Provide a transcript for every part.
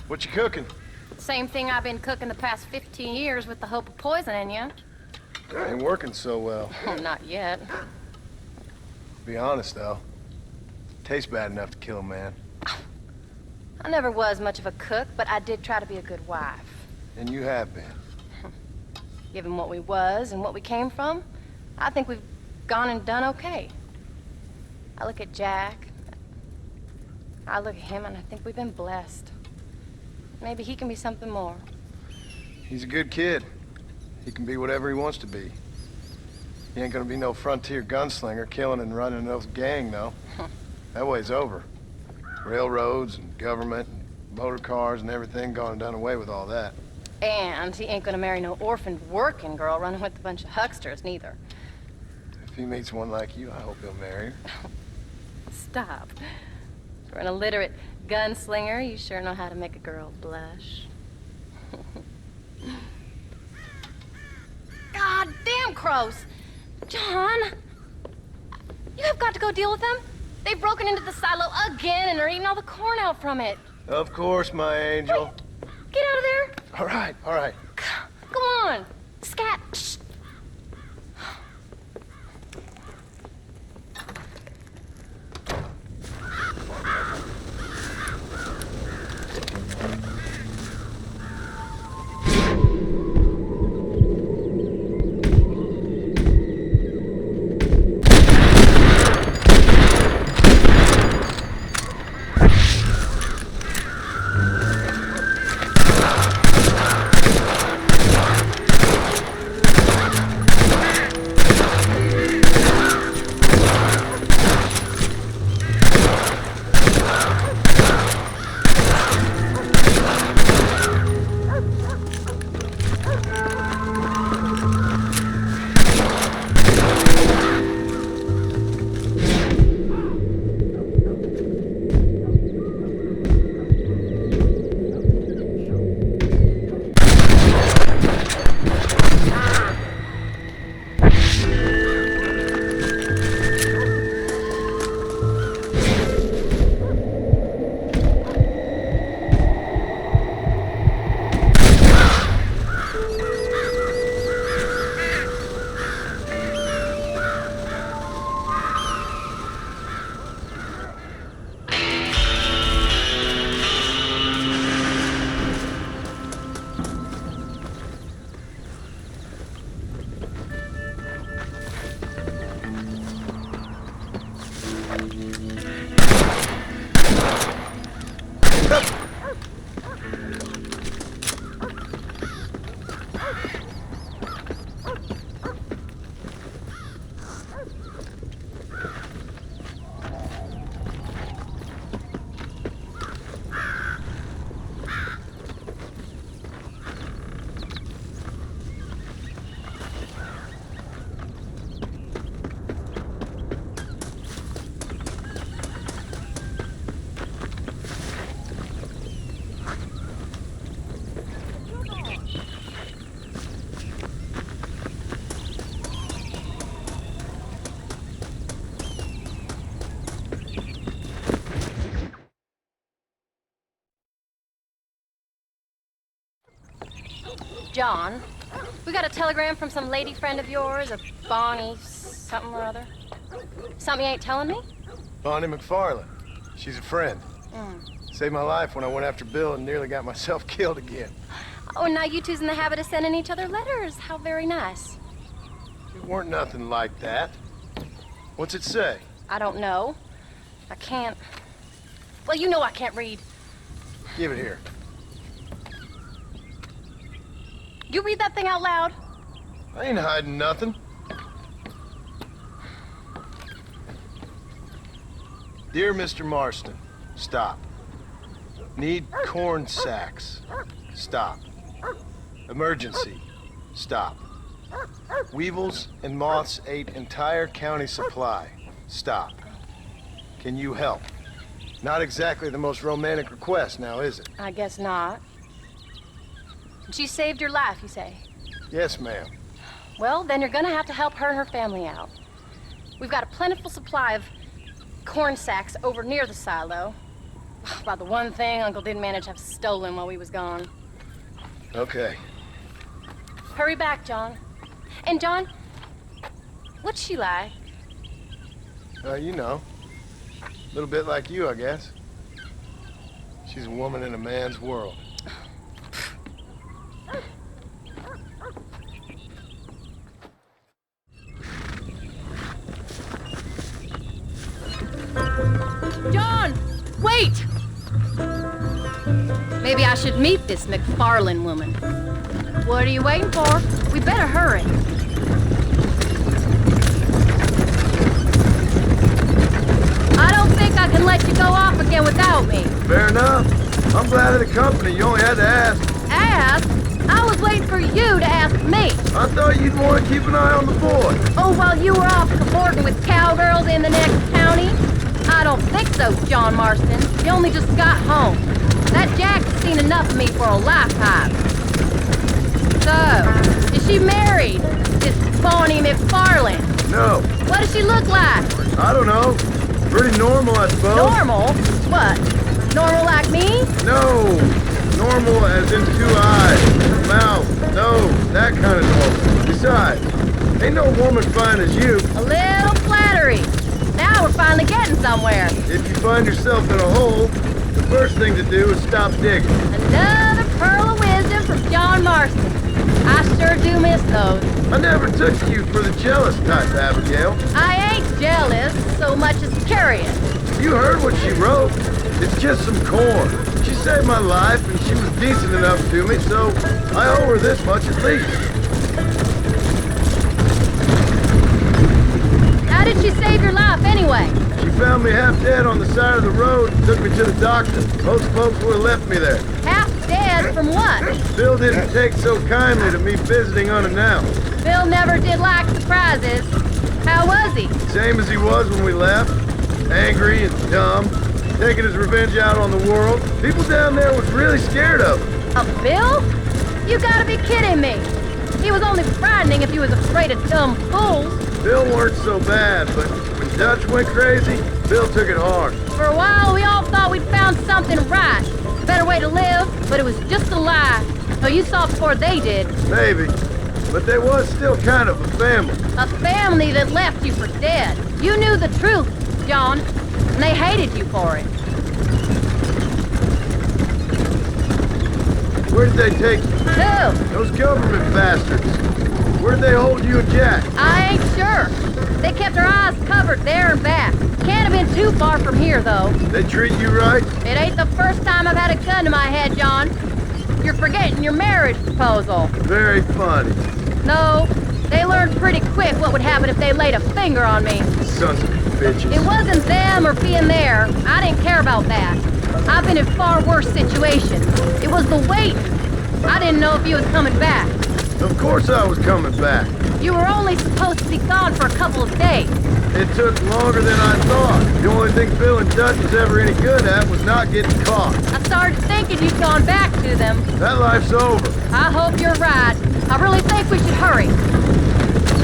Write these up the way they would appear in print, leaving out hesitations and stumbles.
What you cooking? Same thing I've been cooking the past 15 years with the hope of poisoning you. Ain't working so well. Oh, not yet. Be honest, though. Tastes bad enough to kill a man. I never was much of a cook, but I did try to be a good wife. And you have been. Given what we was and what we came from, I think we've gone and done okay. I look at Jack. I look at him, and I think we've been blessed. Maybe he can be something more. He's a good kid. He can be whatever he wants to be. He ain't gonna be no frontier gunslinger killing and running no gang, though. That way's over. Railroads and government and motor cars and everything gone and done away with all that. And he ain't gonna marry no orphaned working girl running with a bunch of hucksters, neither. If he meets one like you, I hope he'll marry her. Stop. For an illiterate gunslinger, you sure know how to make a girl blush. God damn crows! John! You have got to go deal with them. They've broken into the silo again and are eating all the corn out from it. Of course, my angel. Wait, get out of there. All right, all right. Go on. Scat. Shh. John, we got a telegram from some lady friend of yours, a Bonnie something or other. Something you ain't telling me? Bonnie McFarland. She's a friend. Saved my life when I went after Bill and nearly got myself killed again. Oh, and now you two's in the habit of sending each other letters. How very nice. It weren't nothing like that. What's it say? I don't know. I can't. Well, you know I can't read. Give it here. You read that thing out loud? I ain't hiding nothing. Dear Mr. Marston, stop. Need corn sacks. Stop. Emergency. Stop. Weevils and moths ate entire county supply. Stop. Can you help? Not exactly the most romantic request, now is it? I guess not. She saved your life, you say? Yes, ma'am. Well, then you're gonna have to help her and her family out. We've got a plentiful supply of corn sacks over near the silo. About the one thing Uncle didn't manage to have stolen while we was gone. Okay. Hurry back, John. And John, what's she like? You know. A little bit like you, I guess. She's a woman in a man's world. John! Wait! Maybe I should meet this McFarlane woman. What are you waiting for? We better hurry. I don't think I can let you go off again without me. Fair enough. I'm glad of the company. You only had to ask. Ask? I was waiting for you to ask me. I thought you'd want to keep an eye on the boy. Oh, while you were off cavorting with cowgirls in the next county? I don't think so, John Marston. You only just got home. That Jack has seen enough of me for a lifetime. So, is she married? This Bonnie McFarlane? No. What does she look like? I don't know. Pretty normal, I suppose. Normal? What? Normal like me? No. Normal as in 2 eyes, mouth, nose, that kind of normal. Besides, ain't no woman fine as you. A little flattery. Now we're finally getting somewhere. If you find yourself in a hole, the first thing to do is stop digging. Another pearl of wisdom from John Marston. I sure do miss those. I never took you for the jealous type, Abigail. I ain't jealous so much as curious. You heard what she wrote. It's just some corn. She saved my life, and she was decent enough to me, so I owe her this much at least. How did she save your life anyway? She found me half dead on the side of the road and took me to the doctor. Most folks would have left me there. Half dead from what? Bill didn't take so kindly to me visiting unannounced. Bill never did like surprises. How was he? Same as he was when we left. Angry and dumb. Taking his revenge out on the world. People down there was really scared of him. A Bill? You gotta be kidding me. He was only frightening if he was afraid of dumb fools. Bill weren't so bad, but when Dutch went crazy, Bill took it hard. For a while, we all thought we'd found something right. A better way to live, but it was just a lie. So you saw before they did. Maybe. But they was still kind of a family. A family that left you for dead. You knew the truth, John, and they hated you for it. Where did they take you? Who? Those government bastards. Where did they hold you and Jack? I ain't sure. They kept their eyes covered there and back. Can't have been too far from here, though. They treat you right? It ain't the first time I've had a gun to my head, John. You're forgetting your marriage proposal. Very funny. No, they learned pretty quick what would happen if they laid a finger on me. Sons of bitches. It wasn't them or being there. I didn't care about that. I've been in far worse situations. It was the wait. I didn't know if you was coming back. Of course I was coming back. You were only supposed to be gone for a couple of days. It took longer than I thought. The only thing Bill and Dutch was ever any good at was not getting caught. I started thinking you'd gone back to them. That life's over. I hope you're right. I really think we should hurry.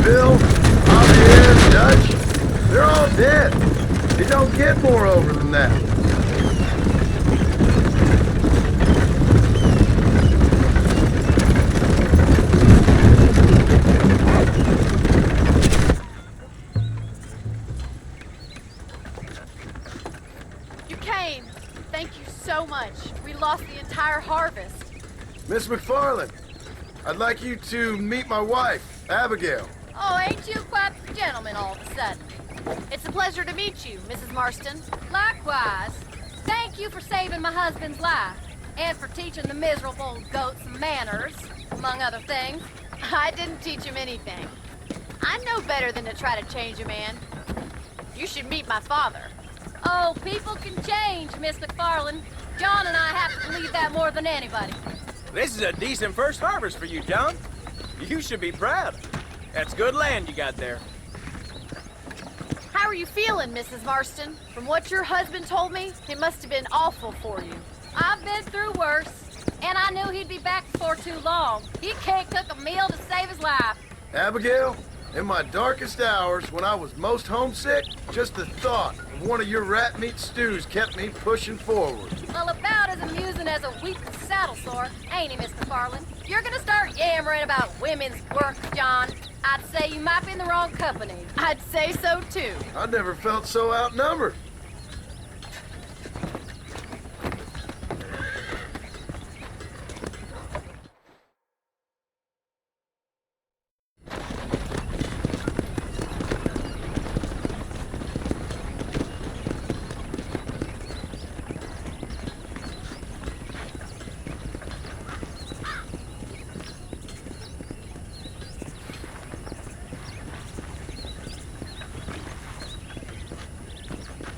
Bill, Javier, Dutch, they're all dead. It don't get more over than that. Thank you so much. We lost the entire harvest. Miss McFarlane, I'd like you to meet my wife, Abigail. Oh, ain't you quite the gentleman all of a sudden? It's a pleasure to meet you, Mrs. Marston. Likewise. Thank you for saving my husband's life, and for teaching the miserable goat some manners, among other things. I didn't teach him anything. I know better than to try to change a man. You should meet my father. Oh, people can change, Miss McFarlane. John and I have to believe that more than anybody. This is a decent first harvest for you, John. You should be proud. That's good land you got there. How How are you feeling, Mrs. Marston? From what your husband told me, it must have been awful for you. I've been through worse, and I knew he'd be back before too long. He can't cook a meal to save his life. Abigail, in my darkest hours, when I was most homesick, just the thought of one of your rat meat stews kept me pushing forward. Well, about as amusing as a weeping saddle sore, ain't he, Miss McFarland? You're gonna start yammering about women's work, John. I'd say you might be in the wrong company. I'd say so, too. I never felt so outnumbered.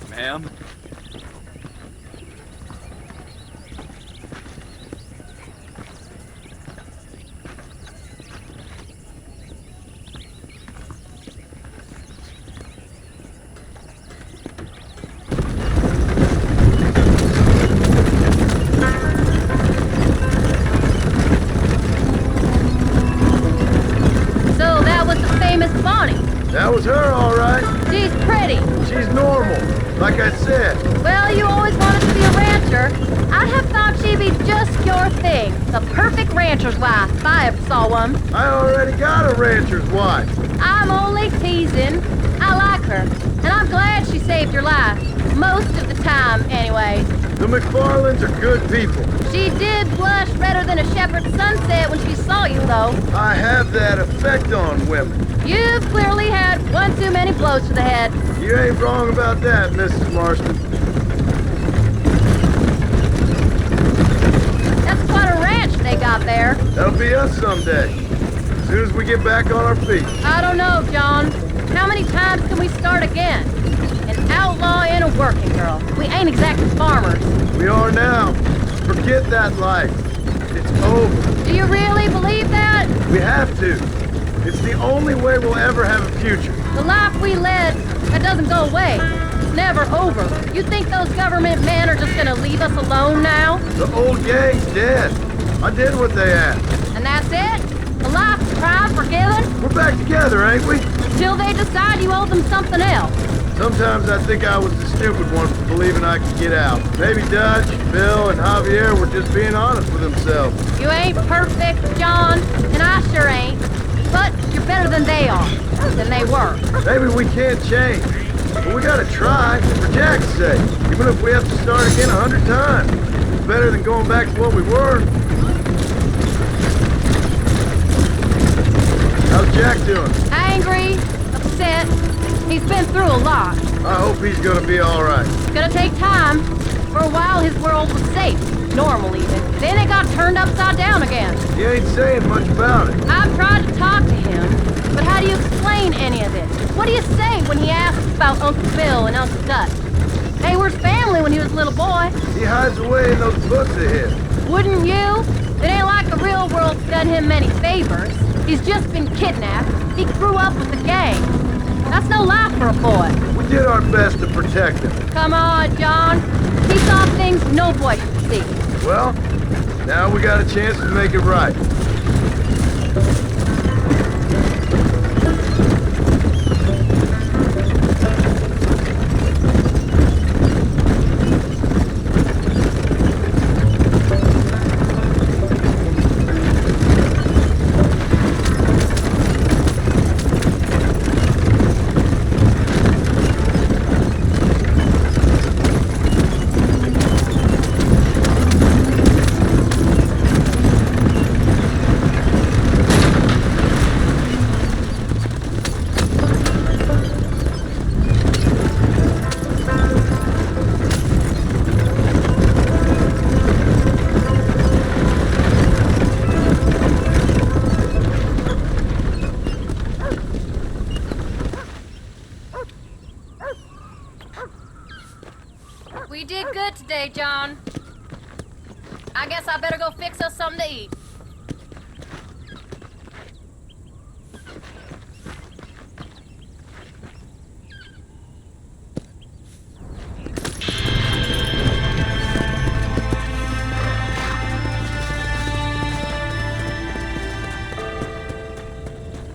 Ma'am? So that was the famous Bonnie. That was her, all right. She's pretty. She's normal, like I said. Well, you always wanted to be a rancher. I'd have thought she'd be just your thing. The perfect rancher's wife, if I ever saw one. I already got a rancher's wife. I'm only teasing. I like her, and I'm glad she saved your life. Most of the time, anyway. The McFarlands are good people. She did blush redder than a shepherd's sunset when she saw you, though. I have that effect on women. You've clearly had one too many blows to the head. You ain't wrong about that, Mrs. Marston. That's quite a ranch they got there. That'll be us someday. As soon as we get back on our feet. I don't know, John. How many times can we start again? An outlaw and a working girl. We ain't exactly farmers. We are now. Forget that life. It's over. Do you really believe that? We have to. It's the only way we'll ever have a future. The life we led, that doesn't go away. It's never over. You think those government men are just gonna leave us alone now? The old gang's dead. I did what they asked. And that's it? The life of crime forgiven? We're back together, ain't we? Till they decide you owe them something else. Sometimes I think I was the stupid one for believing I could get out. Maybe Dutch, Bill, and Javier were just being honest with themselves. You ain't perfect, John, and I sure ain't. But you're better than they are, than they were. Maybe we can't change, but we gotta try, for Jack's sake. Even if we have to start again 100 times. It's better than going back to what we were. How's Jack doing? Angry, upset. He's been through a lot. I hope he's gonna be all right. It's gonna take time. For a while, his world was safe. Normal, even. Then it got turned upside down again. He ain't saying much about it. I've tried to talk to him, but how do you explain any of this? What do you say when he asks about Uncle Bill and Uncle Dutch? They were family when he was a little boy. He hides away in those books of his. Wouldn't you? It ain't like the real world's done him many favors. He's just been kidnapped. He grew up with the gang. That's no life for a boy. We did our best to protect him. Come on, John. He saw things no boy should see. Well, now we got a chance to make it right. We did good today, John. I guess I better go fix us something to eat.